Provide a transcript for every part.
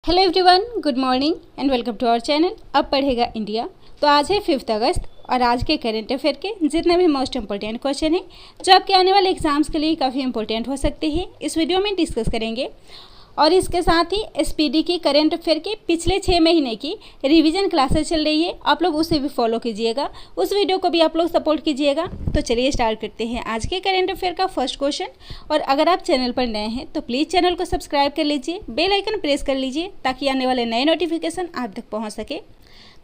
Hello everyone, good morning and welcome to our channel. अब पढ़ेगा India. तो आज है 5 अगस्त और आज के करंट अफेयर के जितने भी मोस्ट इंपॉर्टेंट क्वेश्चन हैं जो आपके आने वाले एग्जाम्स के लिए काफ़ी इंपॉर्टेंट हो सकते हैं, इस वीडियो में डिस्कस करेंगे। और इसके साथ ही एसपीडी की करंट अफेयर के पिछले 6 महीने की रिवीजन क्लासेस चल रही है, आप लोग उसे भी फॉलो कीजिएगा, उस वीडियो को भी आप लोग सपोर्ट कीजिएगा। तो चलिए स्टार्ट करते हैं आज के करंट अफेयर का फर्स्ट क्वेश्चन। और अगर आप चैनल पर नए हैं तो प्लीज़ चैनल को सब्सक्राइब कर लीजिए, बेल आइकन प्रेस कर लीजिए ताकि आने वाले नए नोटिफिकेशन आप तक पहुँच सके।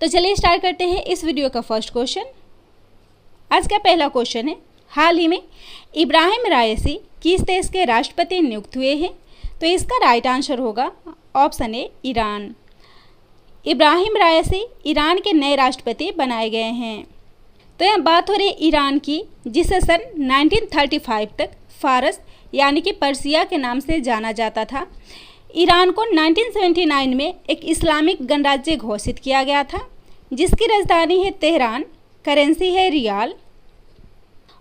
तो चलिए स्टार्ट करते हैं इस वीडियो का फर्स्ट क्वेश्चन। आज का पहला क्वेश्चन है, हाल ही में इब्राहिम रायसी किस देश के राष्ट्रपति नियुक्त हुए हैं? तो इसका राइट आंसर होगा option A, Iran. Ibrahim Raisi Iran के नए राष्ट्रपति बनाए गए हैं। तो यहाँ बात हो रही है ईरान की, जिसे सन 1935 तक फारस यानी कि पर्सिया के नाम से जाना जाता था। ईरान को 1979 में एक इस्लामिक गणराज्य घोषित किया गया था, जिसकी राजधानी है तेहरान, करेंसी है रियाल।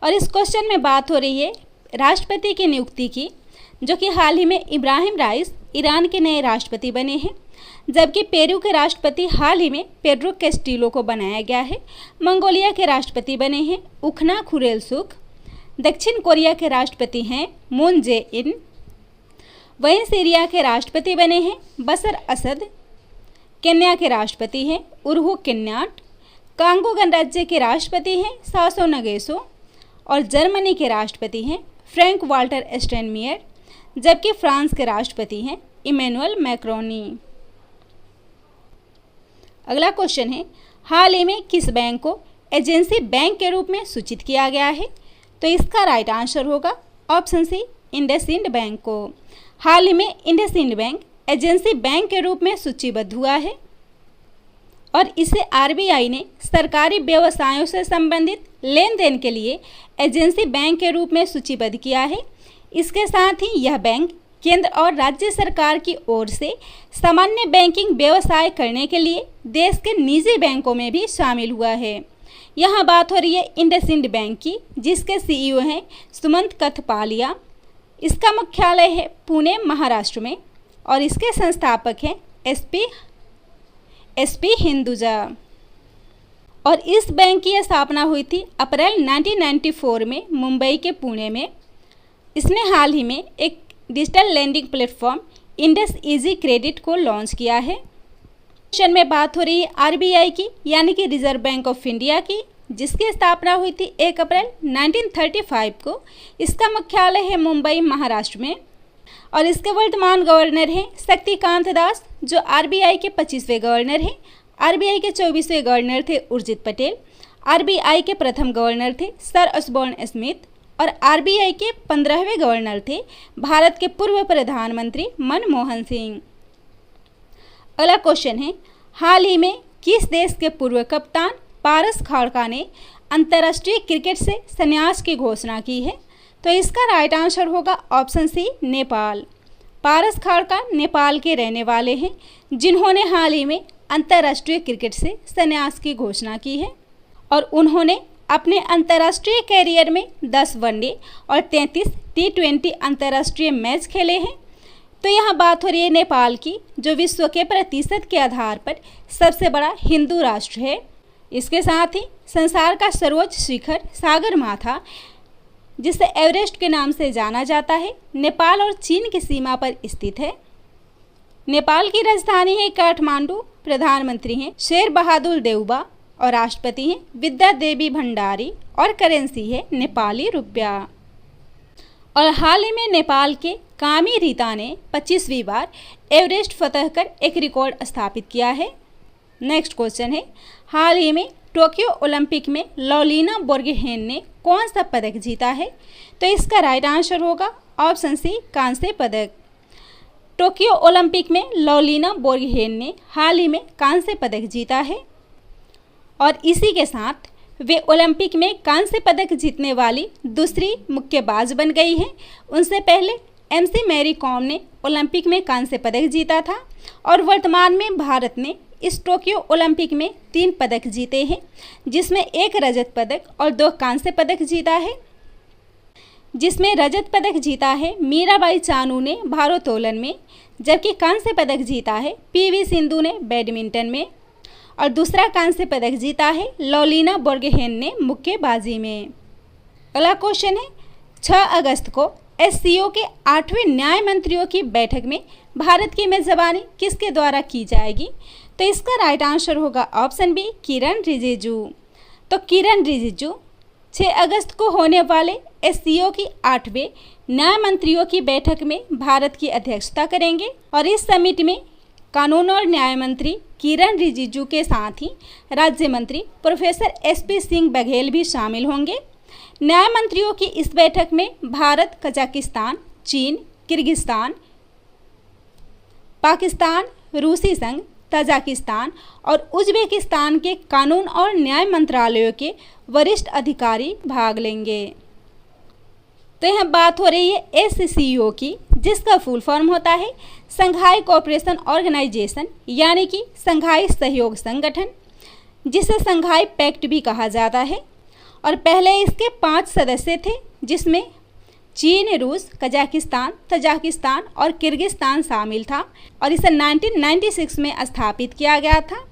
और इस क्वेश्चन में बात हो रही है राष्ट्रपति की नियुक्ति की, जो कि हाल ही में इब्राहिम राइस ईरान के नए राष्ट्रपति बने हैं, जबकि पेरू के राष्ट्रपति हाल ही में पेड्रो कैस्टिलो को बनाया गया है। मंगोलिया के राष्ट्रपति बने हैं उखना खुरेलसुख। दक्षिण कोरिया के राष्ट्रपति हैं मून जे इन। वहीं सीरिया के राष्ट्रपति बने हैं बशर असद। केन्या के राष्ट्रपति हैं उरहू केन्याट। कांगो गणराज्य के राष्ट्रपति हैं सासो नगेसो। और जर्मनी के राष्ट्रपति हैं फ्रैंक वाल्टर स्टेनमियर, जबकि फ्रांस के राष्ट्रपति हैं इमैनुअल मैक्रोनी। अगला क्वेश्चन है, हाल ही में किस बैंक को एजेंसी बैंक के रूप में सूचित किया गया है? तो इसका राइट आंसर होगा ऑप्शन सी, इंडसइंड बैंक को। हाल ही में इंडसइंड बैंक एजेंसी बैंक के रूप में सूचीबद्ध हुआ है और इसे आरबीआई ने सरकारी व्यवसायों से संबंधित लेन देन के लिए एजेंसी बैंक के रूप में सूचीबद्ध किया है। इसके साथ ही यह बैंक केंद्र और राज्य सरकार की ओर से सामान्य बैंकिंग व्यवसाय करने के लिए देश के निजी बैंकों में भी शामिल हुआ है। यहाँ बात हो रही है इंडसइंड बैंक की, जिसके सीईओ हैं सुमंत कथपालिया। इसका मुख्यालय है पुणे, महाराष्ट्र में, और इसके संस्थापक हैं एसपी हिंदुजा। और इस बैंक की स्थापना हुई थी अप्रैल 1994 में मुंबई के पुणे में। इसने हाल ही में एक digital lending platform Indus easy credit को लॉन्च किया है। क्वेश्चन में बात हो रही है आरबीआई की, यानी कि रिजर्व बैंक ऑफ इंडिया की, जिसकी स्थापना हुई थी 1 अप्रैल 1935 को। इसका मुख्यालय है मुंबई, महाराष्ट्र में, और इसके वर्तमान गवर्नर हैं शक्तिकांत दास, जो आरबीआई के 25वें गवर्नर हैं। आरबीआई के 24वें गवर्नर थे उर्जित पटेल। आरबीआई के प्रथम गवर्नर थे सर असबॉर्न स्मिथ। और आरबीआई के 15वें गवर्नर थे भारत के पूर्व प्रधानमंत्री मनमोहन सिंह। अगला क्वेश्चन है, हाल ही में किस देश के पूर्व कप्तान पारस खाड़का ने अंतर्राष्ट्रीय क्रिकेट से संन्यास की घोषणा की है? तो इसका राइट आंसर होगा ऑप्शन सी, नेपाल। पारस खाड़का नेपाल के रहने वाले हैं, जिन्होंने हाल ही में अंतर्राष्ट्रीय क्रिकेट से संन्यास की घोषणा की है। और उन्होंने अपने अंतर्राष्ट्रीय कैरियर में 10 वनडे और 33 T20 अंतर्राष्ट्रीय मैच खेले हैं। तो यहाँ बात हो रही है नेपाल की, जो विश्व के प्रतिशत के आधार पर सबसे बड़ा हिंदू राष्ट्र है। इसके साथ ही संसार का सर्वोच्च शिखर सागरमाथा, जिसे एवरेस्ट के नाम से जाना जाता है, नेपाल और चीन की सीमा पर स्थित है। नेपाल की राजधानी है काठमांडू। प्रधानमंत्री हैं शेर बहादुर देउबा और राष्ट्रपति हैं विद्या देवी भंडारी, और करेंसी है नेपाली रुपया। और हाल ही में नेपाल के कामी रीता ने 25वीं बार एवरेस्ट फतह कर एक रिकॉर्ड स्थापित किया है। नेक्स्ट क्वेश्चन है, हाल ही में टोक्यो ओलंपिक में लौलीना बोर्गोहेन ने कौन सा पदक जीता है? तो इसका राइट आंसर होगा ऑप्शन सी, कांस्य पदक। टोक्यो ओलंपिक में लौलीना बोर्गोहेन ने हाल ही में कांस्य पदक जीता है और इसी के साथ वे ओलंपिक में कांस्य पदक जीतने वाली दूसरी मुक्केबाज बन गई हैं। उनसे पहले MC मैरी कॉम ने ओलंपिक में कांस्य पदक जीता था और वर्तमान में भारत ने इस टोक्यो ओलंपिक में 3 पदक जीते हैं, जिसमें 1 रजत पदक और 2 कांस्य पदक जीता है। जिसमें रजत पदक जीता है मीराबाई चानू ने भारोत्तोलन में, जबकि कांस्य पदक जीता है पीवी सिंधु ने बैडमिंटन में, और दूसरा कांस्य पदक जीता है लौलीना बोर्गोहेन ने मुक्केबाजी में। अगला क्वेश्चन है 6 अगस्त को एससीओ के 8वें न्याय मंत्रियों की बैठक में भारत की मेजबानी किसके द्वारा की जाएगी? तो इसका राइट आंसर होगा ऑप्शन बी, किरण रिजिजू। तो किरण रिजिजू 6 अगस्त को होने वाले एससीओ की 8वें न्याय मंत्रियों की बैठक में भारत की अध्यक्षता करेंगे, और इस समिट में कानून और न्याय मंत्री किरण रिजिजू के साथ ही राज्य मंत्री प्रोफेसर एसपी सिंह बघेल भी शामिल होंगे। न्याय मंत्रियों की इस बैठक में भारत, कजाकिस्तान, चीन, किर्गिस्तान, पाकिस्तान, रूसी संघ, तजाकिस्तान और उज्बेकिस्तान के कानून और न्याय मंत्रालयों के वरिष्ठ अधिकारी भाग लेंगे। तो यहाँ बात हो रही है एससीओ की, जिसका फुल फॉर्म होता है संघाई कोऑपरेशन ऑर्गेनाइजेशन, यानी कि संघाई सहयोग संगठन, जिसे संघाई पैक्ट भी कहा जाता है। और पहले इसके 5 सदस्य थे, जिसमें चीन, रूस, कजाकिस्तान, तजाकिस्तान और किर्गिस्तान शामिल था, और इसे 1996 में स्थापित किया गया था।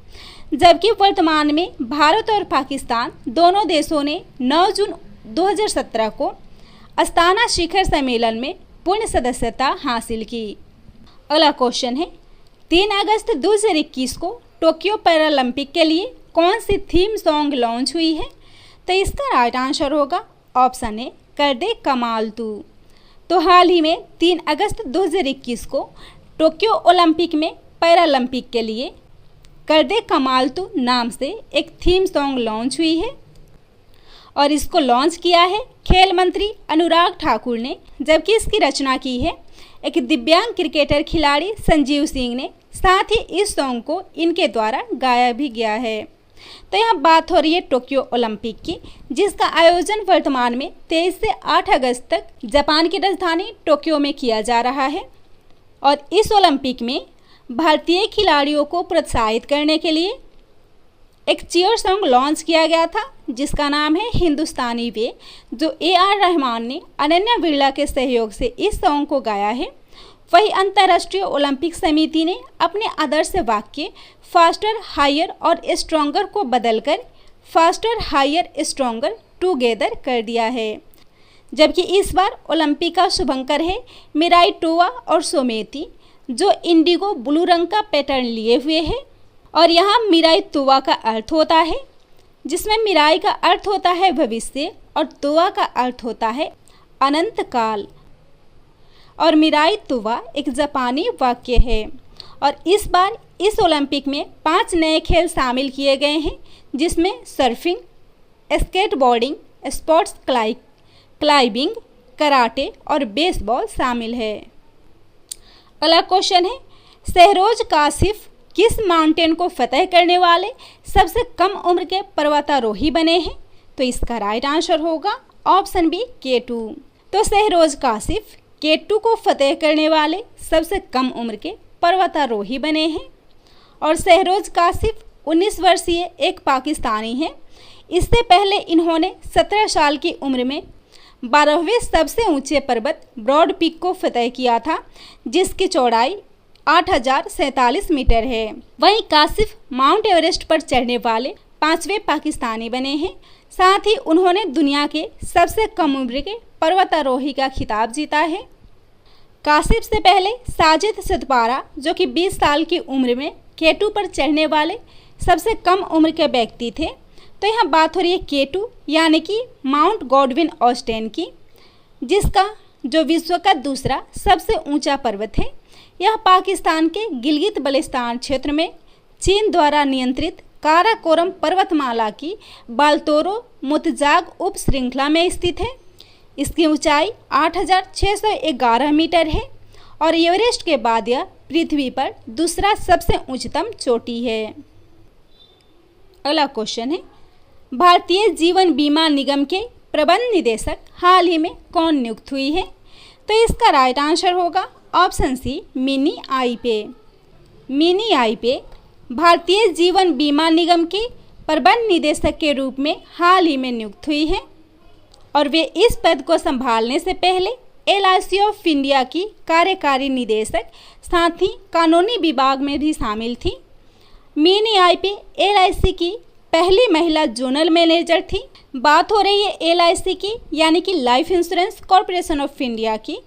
जबकि वर्तमान में भारत और पाकिस्तान दोनों देशों ने 9 जून 2017 को अस्ताना शिखर सम्मेलन में पूर्ण सदस्यता हासिल की। अगला क्वेश्चन है 3 अगस्त 2021 को टोक्यो पैरालंपिक के लिए कौन सी थीम सॉन्ग लॉन्च हुई है? तो इसका राइट आंसर होगा ऑप्शन ए, कर दे कमाल तू। तो हाल ही में 3 अगस्त 2021 को टोक्यो ओलंपिक में पैरालंपिक के लिए कर दे कमाल तू नाम से एक थीम सॉन्ग लॉन्च हुई है, और इसको लॉन्च किया है खेल मंत्री अनुराग ठाकुर ने, जबकि इसकी रचना की है एक दिव्यांग क्रिकेटर खिलाड़ी संजीव सिंह ने। साथ ही इस सॉन्ग को इनके द्वारा गाया भी गया है। तो यहाँ बात हो रही है टोक्यो ओलंपिक की, जिसका आयोजन वर्तमान में 23 से 8 अगस्त तक जापान की राजधानी टोक्यो में किया जा रहा है। और इस ओलंपिक में भारतीय खिलाड़ियों को प्रोत्साहित करने के लिए एक चीयर सॉन्ग लॉन्च किया गया था, जिसका नाम है हिंदुस्तानी वे, जो AR रहमान ने अनन्या बिरला के सहयोग से इस सॉन्ग को गाया है। वही अंतर्राष्ट्रीय ओलंपिक समिति ने अपने आदर्श वाक्य फास्टर, हायर और स्ट्रॉन्गर को बदलकर फास्टर, हायर, स्ट्रॉन्गर टुगेदर कर दिया है। जबकि इस बार ओलंपिक का शुभंकर है मिराई टोवा और सोमेती, जो इंडिगो ब्लू रंग का पैटर्न लिए हुए है। और यहाँ मिराई तोवा का अर्थ होता है, जिसमें मिराई का अर्थ होता है भविष्य और तोवा का अर्थ होता है अनंत काल। और मिराई तोवा एक जापानी वाक्य है। और इस बार इस ओलंपिक में 5 नए खेल शामिल किए गए हैं, जिसमें surfing, skateboarding, sports climbing, karate और बेसबॉल शामिल है। अगला क्वेश्चन है शहरोज काशिफ किस माउंटेन को फतह करने वाले सबसे कम उम्र के पर्वतारोही बने हैं? तो इसका राइट आंसर होगा ऑप्शन बी, K2। तो शहरोज काशिफ K2 को फतह करने वाले सबसे कम उम्र के पर्वतारोही बने हैं। और शहरोज काशिफ 19 वर्षीय एक पाकिस्तानी हैं। इससे पहले इन्होंने 17 साल की उम्र में 12वें सबसे ऊंचे पर्वत ब्रॉड पीक को फतह किया था, जिसकी चौड़ाई 8047 मीटर है। वहीं काशिफ माउंट एवरेस्ट पर चढ़ने वाले 5वें पाकिस्तानी बने हैं। साथ ही उन्होंने दुनिया के सबसे कम उम्र के पर्वतारोही का खिताब जीता है। काशिफ से पहले साजिद सतपारा, जो कि 20 साल की उम्र में K2 पर चढ़ने वाले सबसे कम उम्र के व्यक्ति थे। तो यहाँ बात हो रही है K2 यानी कि माउंट गॉडविन ऑस्टेन की, जिसका जो विश्व का दूसरा सबसे ऊंचा पर्वत है। यह पाकिस्तान के गिलगित बल्तिस्तान क्षेत्र में चीन द्वारा नियंत्रित काराकोरम पर्वतमाला की बाल्तोरो मुतजाग उप श्रृंखला में स्थित है। इसकी ऊंचाई 8611 मीटर है और एवरेस्ट के बाद यह पृथ्वी पर दूसरा सबसे उच्चतम चोटी है। अगला क्वेश्चन है भारतीय जीवन बीमा निगम के प्रबंध निदेशक हाल ही में कौन नियुक्त हुई है? तो इसका राइट आंसर होगा option C, mini आईपे। Mini आईपे Bharatiya Jeevan बीमा निगम के प्रबंध निदेशक के रूप में हाल ही में नियुक्त हुई है। और वे इस पद को संभालने से पहले LIC ऑफ इंडिया की कार्यकारी निदेशक, साथ ही कानूनी विभाग में भी शामिल थी। मीनी आईपी LIC की पहली महिला जोनल मैनेजर थी। बात हो रही है LIC की, यानी कि life insurance corporation of India की,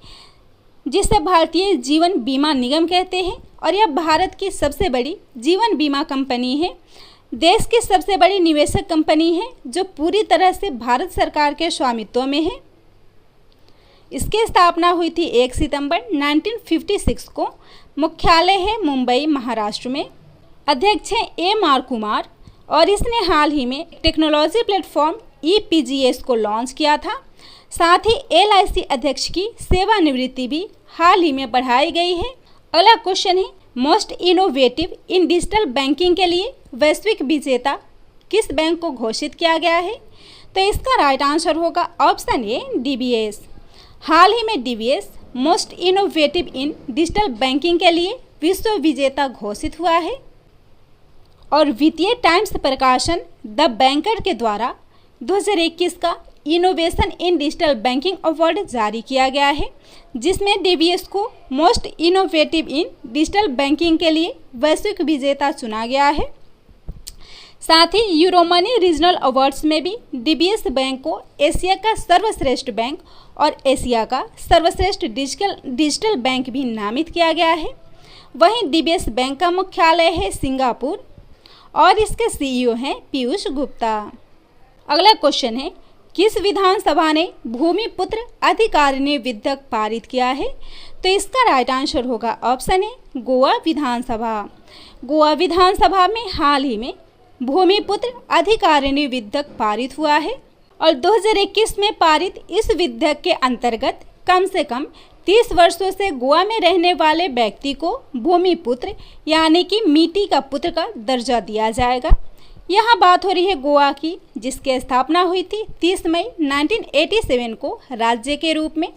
जिसे भारतीय जीवन बीमा निगम कहते हैं, और यह भारत की सबसे बड़ी जीवन बीमा कंपनी है। देश की सबसे बड़ी निवेशक कंपनी है जो पूरी तरह से भारत सरकार के स्वामित्व में है। इसकी स्थापना हुई थी 1 सितंबर 1956 को। मुख्यालय है मुंबई, महाराष्ट्र में। अध्यक्ष हैं AMR कुमार, और इसने हाल ही में टेक्नोलॉजी प्लेटफॉर्म EPGS को लॉन्च किया था। साथ ही LIC अध्यक्ष की सेवानिवृत्ति भी हाल ही में बढ़ाई गई है। अगला क्वेश्चन है, मोस्ट इनोवेटिव इन डिजिटल बैंकिंग के लिए वैश्विक विजेता किस बैंक को घोषित किया गया है? तो इसका राइट आंसर होगा ऑप्शन ए, DBS। हाल ही में DBS मोस्ट इनोवेटिव इन डिजिटल बैंकिंग के लिए विश्व विजेता घोषित हुआ है। और वित्तीय टाइम्स प्रकाशन द बैंकर के द्वारा 2021 का innovation in digital banking award जारी किया गया है, जिसमें DBS को मोस्ट इनोवेटिव इन डिजिटल बैंकिंग के लिए वैश्विक विजेता चुना गया है। साथ ही यूरोमनी रीजनल अवार्ड्स में भी DBS बैंक को एशिया का सर्वश्रेष्ठ बैंक और एशिया का सर्वश्रेष्ठ डिजिटल बैंक भी नामित किया गया है। वहीं DBS बैंक का मुख्यालय है सिंगापुर, और इसके CEO हैं पीयूष गुप्ता। अगला क्वेश्चन है, किस विधानसभा ने भूमिपुत्र अधिकारिणी विधेयक पारित किया है? तो इसका राइट आंसर होगा ऑप्शन ए, गोवा विधानसभा। गोवा विधानसभा में हाल ही में भूमिपुत्र अधिकारिणी विधेयक पारित हुआ है, और 2021 में पारित इस विधेयक के अंतर्गत कम से कम 30 वर्षों से गोवा में रहने वाले व्यक्ति को भूमिपुत्र यानी कि मिट्टी का पुत्र का दर्जा दिया जाएगा। यहाँ बात हो रही है गोवा की, जिसकी स्थापना हुई थी 30 मई 1987 को राज्य के रूप में।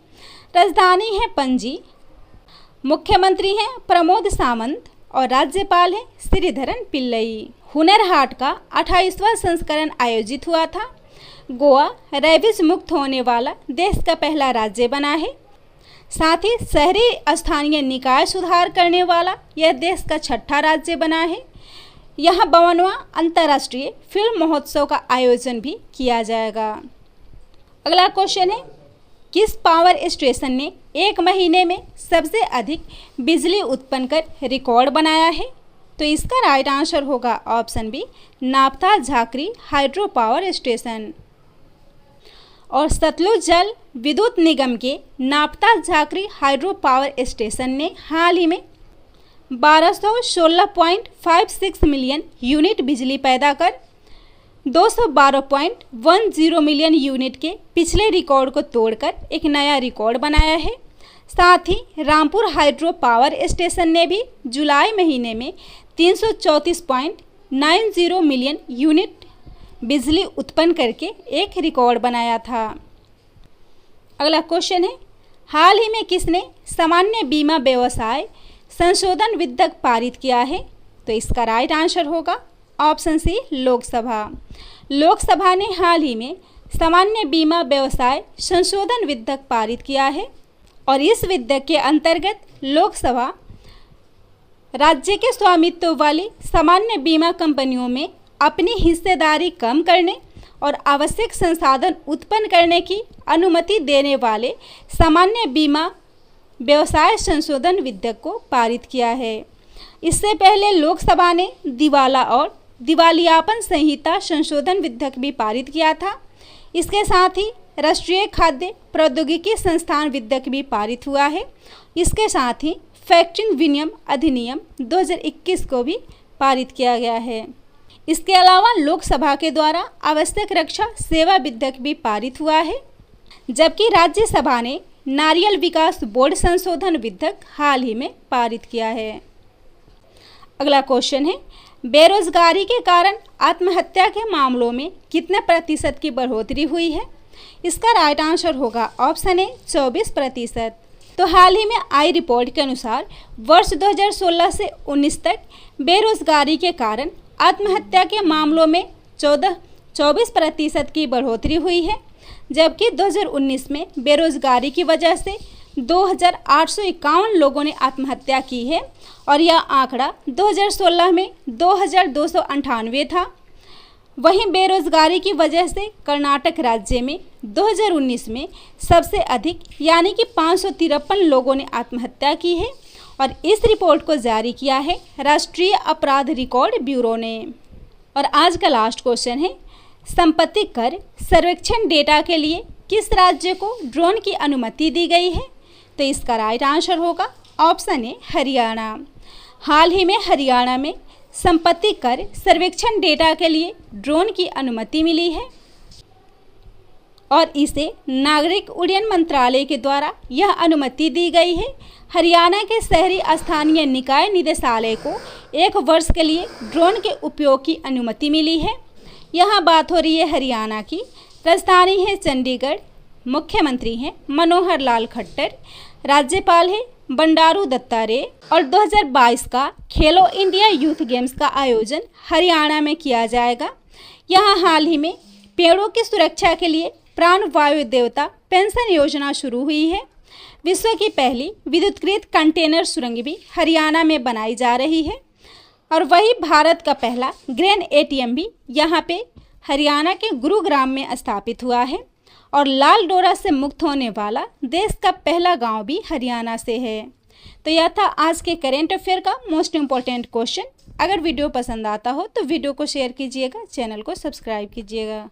राजधानी है पणजी। मुख्यमंत्री हैं प्रमोद सावंत, और राज्यपाल हैं श्रीधरन पिल्लई। हुनर हाट का 28वां संस्करण आयोजित हुआ था। गोवा रेबीज मुक्त होने वाला देश का पहला राज्य बना है। साथ ही शहरी स्थानीय निकाय सुधार करने वाला यह देश का 6ठा राज्य बना है। यहाँ 52वां अंतर्राष्ट्रीय फिल्म महोत्सव का आयोजन भी किया जाएगा। अगला क्वेश्चन है, किस पावर स्टेशन ने एक महीने में सबसे अधिक बिजली उत्पन्न कर रिकॉर्ड बनाया है? तो इसका राइट आंसर होगा ऑप्शन बी, नापता झाकरी हाइड्रो पावर स्टेशन। और सतलुज जल विद्युत निगम के नापता झाकरी हाइड्रो पावर स्टेशन ने हाल ही में 1216.56 मिलियन यूनिट बिजली पैदा कर 212.10 मिलियन यूनिट के पिछले रिकॉर्ड को तोड़कर एक नया रिकॉर्ड बनाया है। साथ ही रामपुर हाइड्रो पावर स्टेशन ने भी जुलाई महीने में 334.90 मिलियन यूनिट बिजली उत्पन्न करके एक रिकॉर्ड बनाया था। अगला क्वेश्चन है, हाल ही में किसने सामान्य बीमा व्यवसाय संशोधन विधेयक पारित किया है? तो इसका राइट आंसर होगा ऑप्शन सी, लोकसभा। लोकसभा ने हाल ही में सामान्य बीमा व्यवसाय संशोधन विधेयक पारित किया है, और इस विधेयक के अंतर्गत लोकसभा राज्य के स्वामित्व वाली सामान्य बीमा कंपनियों में अपनी हिस्सेदारी कम करने और आवश्यक संसाधन उत्पन्न करने की अनुमति देने वाले सामान्य बीमा व्यवसाय संशोधन विधेयक को पारित किया है। इससे पहले लोकसभा ने दिवाला और दिवालियापन संहिता संशोधन विधेयक भी पारित किया था। इसके साथ ही राष्ट्रीय खाद्य प्रौद्योगिकी संस्थान विधेयक भी पारित हुआ है। इसके साथ ही फैक्टरिंग विनियम अधिनियम 2021 को भी पारित किया गया है। इसके अलावा लोकसभा के द्वारा आवश्यक रक्षा सेवा विधेयक भी पारित हुआ है, जबकि राज्यसभा ने नारियल विकास बोर्ड संशोधन विधेयक हाल ही में पारित किया है। अगला क्वेश्चन है, बेरोजगारी के कारण आत्महत्या के मामलों में कितने प्रतिशत की बढ़ोतरी हुई है? इसका राइट आंसर होगा ऑप्शन ए, 24%। तो हाल ही में आई रिपोर्ट के अनुसार वर्ष 2016 से 19 तक बेरोजगारी के कारण आत्महत्या के मामलों में 24% की बढ़ोतरी हुई है, जबकि 2019 में बेरोजगारी की वजह से 2,851 लोगों ने आत्महत्या की है और यह आंकड़ा 2016 में 2,298 था। वहीं बेरोजगारी की वजह से कर्नाटक राज्य में 2019 में सबसे अधिक यानी कि 553 लोगों ने आत्महत्या की है और इस रिपोर्ट को जारी किया है राष्ट्रीय अपराध रिकॉर्ड ब्यूरो ने। और आज का लास्ट क्वेश्चन है, संपत्ति कर सर्वेक्षण डेटा के लिए किस राज्य को ड्रोन की अनुमति दी गई है? तो इसका राइट आंसर होगा ऑप्शन ए हरियाणा। हाल ही में हरियाणा में संपत्ति कर सर्वेक्षण डेटा के लिए ड्रोन की अनुमति मिली है और इसे नागरिक उड्डयन मंत्रालय के द्वारा यह अनुमति दी गई है। हरियाणा के शहरी स्थानीय निकाय निदेशालय को 1 वर्ष के लिए ड्रोन के उपयोग की अनुमति मिली है। यहाँ बात हो रही है हरियाणा की। राजधानी है चंडीगढ़, मुख्यमंत्री हैं मनोहर लाल खट्टर, राज्यपाल है बंडारू दत्तात्रेय और 2022 का खेलो इंडिया यूथ गेम्स का आयोजन हरियाणा में किया जाएगा। यहाँ हाल ही में पेड़ों की सुरक्षा के लिए प्राण वायु देवता पेंशन योजना शुरू हुई है। विश्व की पहली विद्युतीकृत कंटेनर सुरंग भी हरियाणा में बनाई जा रही है और वही भारत का पहला ग्रेन एटीएम भी यहाँ पे हरियाणा के गुरुग्राम में स्थापित हुआ है और लाल डोरा से मुक्त होने वाला देश का पहला गांव भी हरियाणा से है। तो यह था आज के करेंट अफेयर का मोस्ट इम्पोर्टेंट क्वेश्चन। अगर वीडियो पसंद आता हो तो वीडियो को शेयर कीजिएगा, चैनल को सब्सक्राइब कीजिएगा।